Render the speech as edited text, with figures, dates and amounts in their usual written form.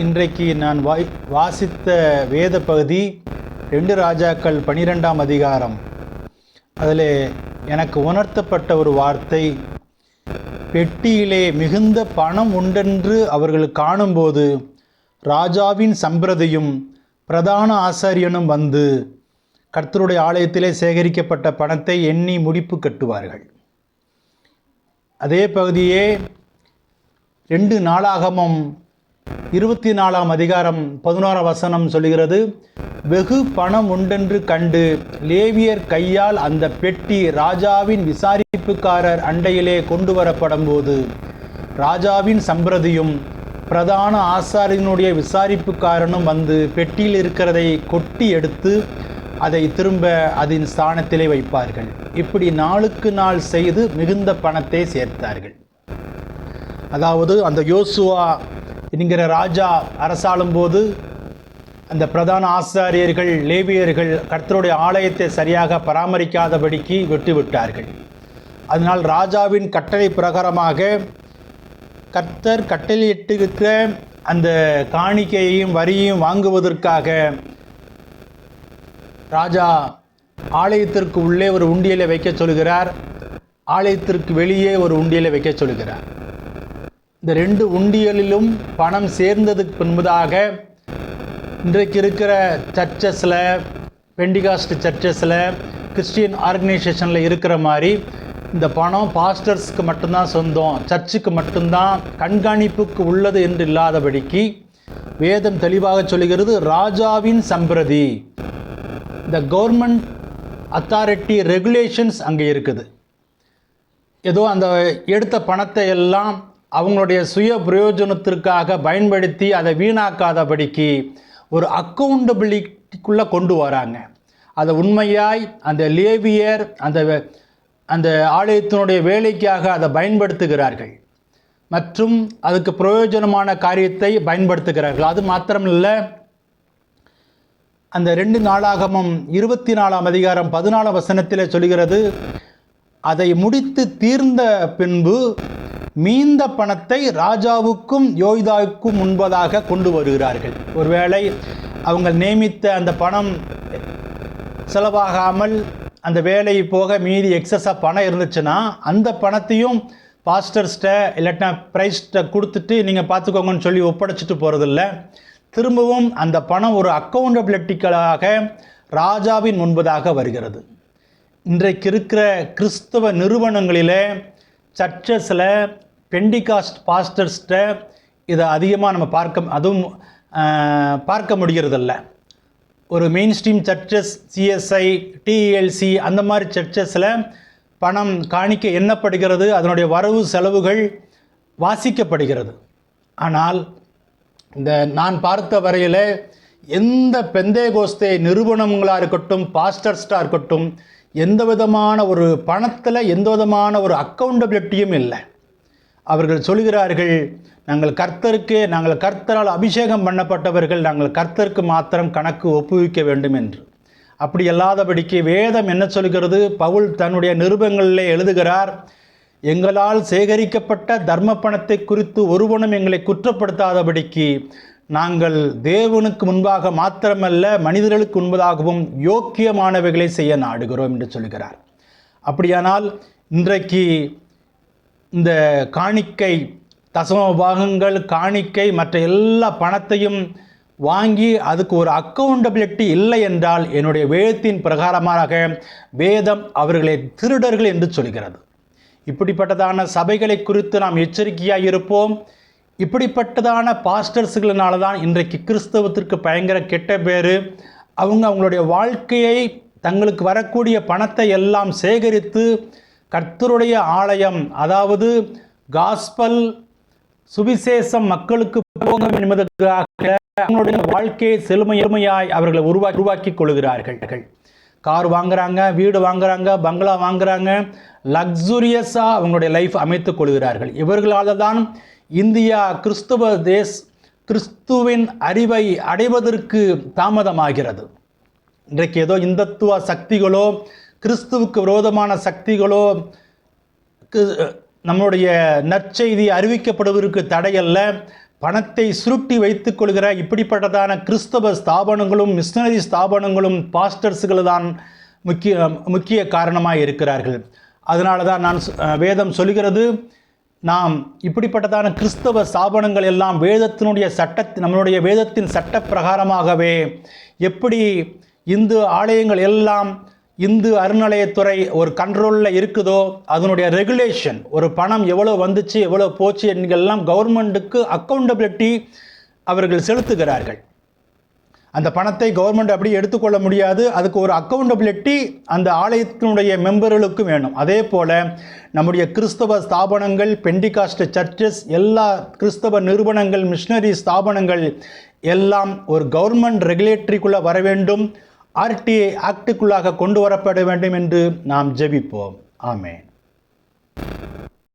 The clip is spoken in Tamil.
இன்றைக்கு நான் வாசித்த வேத பகுதி 2 ராஜாக்கள் 12ஆம் அதிகாரம். அதில் எனக்கு உணர்த்தப்பட்ட ஒரு வார்த்தை, பெட்டியிலே மிகுந்த பணம் உண்டென்று அவர்கள் காணும்போது ராஜாவின் சம்பிரதியும் பிரதான ஆசாரியனும் வந்து கர்த்தருடைய ஆலயத்திலே சேகரிக்கப்பட்ட பணத்தை எண்ணி முடிப்பு கட்டுவார்கள். அதே பகுதியே 2 நாளாகமம் 24ஆம் அதிகாரம் 11ஆம் வசனம் சொல்லுகிறது, வெகு பணம் உண்டென்று கண்டு லேவியர் கையால் அந்த பெட்டி ராஜாவின் விசாரிப்புக்காரர் அண்டையிலே கொண்டு வரப்படும் போது ராஜாவின் சம்பிரதியும் பிரதான ஆசாரியனுடைய விசாரிப்புக்காரனும் வந்து பெட்டியில் இருக்கிறதை கொட்டி எடுத்து அதை திரும்ப அதன் ஸ்தானத்திலே வைப்பார்கள். இப்படி நாளுக்கு நாள் செய்து மிகுந்த பணத்தை சேர்த்தார்கள். அதாவது அந்த யோசுவா என்கிற ராஜா அரசாளும் போது அந்த பிரதான ஆசாரியர்கள் லேவியர்கள் கர்த்தருடைய ஆலயத்தை சரியாக பராமரிக்காதபடிக்கு விட்டுவிட்டார்கள். அதனால் ராஜாவின் கட்டளை பிரகாரமாக கர்த்தர் கட்டளையிட்டிருக்கிற அந்த காணிக்கையையும் வரியையும் வாங்குவதற்காக ராஜா ஆலயத்திற்கு உள்ளே ஒரு உண்டியலை வைக்க சொல்கிறார், ஆலயத்திற்கு வெளியே ஒரு உண்டியலை வைக்க சொல்கிறார். இந்த 2 உண்டியலிலும் பணம் சேர்ந்ததுக்கு பின்பதாக இன்றைக்கு இருக்கிற சர்ச்சஸில், பெண்டிகாஸ்ட் சர்ச்சஸில், கிறிஸ்டியன் ஆர்கனைசேஷனில் இருக்கிற மாதிரி இந்த பணம் பாஸ்டர்ஸ்க்கு மட்டும்தான் சொந்தம், சர்ச்சுக்கு மட்டும்தான் கண்காணிப்புக்கு உள்ளது என்று இல்லாதபடிக்கு வேதம் தெளிவாக சொல்லுகிறது, ராஜாவின் சம்பிரதி, இந்த கவர்மெண்ட் அத்தாரிட்டி ரெகுலேஷன்ஸ் அங்கே இருக்குது. ஏதோ அந்த எடுத்த பணத்தை எல்லாம் அவங்களுடைய சுய பிரயோஜனத்திற்காக பயன்படுத்தி அதை வீணாக்காதபடிக்கு ஒரு அக்கௌண்டபிலிட்டிக்குள்ளே கொண்டு வராங்க. அதை உண்மையாய் அந்த லேவியர் அந்த ஆலயத்தினுடைய வேலைக்காக அதை பயன்படுத்துகிறார்கள் மற்றும் அதுக்கு பிரயோஜனமான காரியத்தை பயன்படுத்துகிறார்கள். அது மாத்திரமில்லை, அந்த 2 நாளாகமம் 24ஆம் அதிகாரம் 14ஆம் வசனத்தில் சொல்கிறது, அதை முடித்து தீர்ந்த பின்பு மீந்த பணத்தை ராஜாவுக்கும் யோய்தாவுக்கும் முன்பதாக கொண்டு வருகிறார்கள். ஒருவேளை அவங்க நியமித்த அந்த பணம் செலவாகாமல் அந்த வேலை போக மீதி எக்ஸஸாக பணம் இருந்துச்சுன்னா அந்த பணத்தையும் பாஸ்டர்ஸ்ட்டை இல்லாட்டினா ப்ரைஸ்ட்டை கொடுத்துட்டு நீங்கள் பார்த்துக்கோங்கன்னு சொல்லி ஒப்படைச்சிட்டு போகிறதில்ல, திரும்பவும் அந்த பணம் ஒரு அக்கௌண்டபிலிட்டிகளாக ராஜாவின் முன்பதாக வருகிறது. இன்றைக்கு இருக்கிற கிறிஸ்தவ நிறுவனங்களில், சர்ச்சஸில், பெண்டிகாஸ்ட் பாஸ்டர்ஸ்ட்டை இதை அதிகமாக நம்ம பார்க்க முடிகிறதில்ல. ஒரு mainstream churches, CSI, TLC அந்த மாதிரி சர்ச்சஸில் பணம் காணிக்க எண்ணப்படுகிறது, அதனுடைய வரவு செலவுகள் வாசிக்கப்படுகிறது. ஆனால் இந்த நான் பார்த்த வரையில் எந்த பெந்தேகோஸ்தே நிறுவனங்களாக இருக்கட்டும், பாஸ்டர்ஸ்டாக இருக்கட்டும், எந்த விதமான ஒரு பணத்தில் எந்த விதமான ஒரு அக்கௌண்டபிலிட்டியும் இல்லை. அவர்கள் சொல்கிறார்கள், நாங்கள் கர்த்தரால் அபிஷேகம் பண்ணப்பட்டவர்கள், நாங்கள் கர்த்தருக்கு மாத்திரம் கணக்கு ஒப்புவிக்க வேண்டும் என்று. அப்படி அல்லாதபடிக்கு வேதம் என்ன சொல்கிறது? பவுல் தன்னுடைய நிருபங்களிலே எழுதுகிறார், எங்களால் சேகரிக்கப்பட்ட தர்ம பணத்தை குறித்து ஒருவனும் எங்களை குற்றப்படுத்தாதபடிக்கு நாங்கள் தேவனுக்கு முன்பாக மாத்திரமல்ல மனிதர்களுக்கு முன்பதாகவும் யோக்கியமானவைகளை செய்ய நாடுகிறோம் என்று சொல்கிறார். அப்படியானால் இன்றைக்கு இந்த காணிக்கை, தசம பாகங்கள், காணிக்கை, மற்ற எல்லா பணத்தையும் வாங்கி அதுக்கு ஒரு அக்கௌண்டபிலிட்டி இல்லை என்றால் என்னுடைய வேதத்தின் பிரகாரமாக வேதம் அவர்களை திருடர்கள் என்று சொல்கிறது. இப்படிப்பட்டதான சபைகளை குறித்து நாம் எச்சரிக்கையாக இருப்போம். இப்படிப்பட்டதான பாஸ்டர்ஸ்களினால தான் இன்றைக்கு கிறிஸ்தவத்திற்கு பயங்கர கெட்ட பேர். அவங்களுடைய வாழ்க்கையை, தங்களுக்கு வரக்கூடிய பணத்தை எல்லாம் சேகரித்து கர்த்தருடைய ஆலயம், அதாவது காஸ்பல் சுவிசேஷம் மக்களுக்கு போக என்பதற்காக அவங்களுடைய வாழ்க்கையை செழுமையாய் அவர்களை உருவாக்கி கொள்கிறார்கள். கார் வாங்குறாங்க, வீடு வாங்குறாங்க, பங்களா வாங்குறாங்க, லக்ஸுரியஸாக அவங்களுடைய லைஃப் அமைத்துக் கொள்கிறார்கள். இவர்களால் தான் இந்தியா கிறிஸ்துவின் அறிவை அடைவதற்கு தாமதமாகிறது. இன்றைக்கு ஏதோ இந்துத்துவ சக்திகளோ கிறிஸ்துவுக்கு விரோதமான சக்திகளோ நம்முடைய நற்செய்தி அறிவிக்கப்படுவதற்கு தடையல்ல. பணத்தை சுருட்டி வைத்துக் கொள்கிற இப்படிப்பட்டதான கிறிஸ்தவ ஸ்தாபனங்களும் மிஷனரி ஸ்தாபனங்களும் பாஸ்டர்ஸுகள் தான் முக்கிய காரணமாக இருக்கிறார்கள். அதனால தான் வேதம் சொல்கிறது, நாம் இப்படிப்பட்டதான கிறிஸ்தவ ஸ்தாபனங்கள் எல்லாம் வேதத்தினுடைய நம்மளுடைய வேதத்தின் சட்ட பிரகாரமாகவே எப்படி இந்து ஆலயங்கள் எல்லாம் இந்து அறநிலையத்துறை ஒரு கண்ட்ரோலில் இருக்குதோ அதனுடைய ரெகுலேஷன், ஒரு பணம் எவ்வளோ வந்துச்சு எவ்வளோ போச்சு என்கெல்லாம் கவர்மெண்ட்டுக்கு அக்கௌண்டபிலிட்டி அவர்கள் செலுத்துகிறார்கள். அந்த பணத்தை கவர்மெண்ட் அப்படி எடுத்துக்கொள்ள முடியாது. அதுக்கு ஒரு அக்கௌண்டபிலிட்டி அந்த ஆலயத்தினுடைய மெம்பர்களுக்கும் வேணும். அதே போல் நம்முடைய கிறிஸ்தவ ஸ்தாபனங்கள், பெண்டிகாஸ்ட் சர்ச்சஸ், எல்லா கிறிஸ்தவ நிறுவனங்கள், மிஷனரி ஸ்தாபனங்கள் எல்லாம் ஒரு கவர்மெண்ட் ரெகுலேட்டரிக்குள்ளே வர வேண்டும், RTA ஆக்டுக்குள்ளாக கொண்டு வரப்பட வேண்டும் என்று நாம் ஜெபிப்போம். ஆமென்.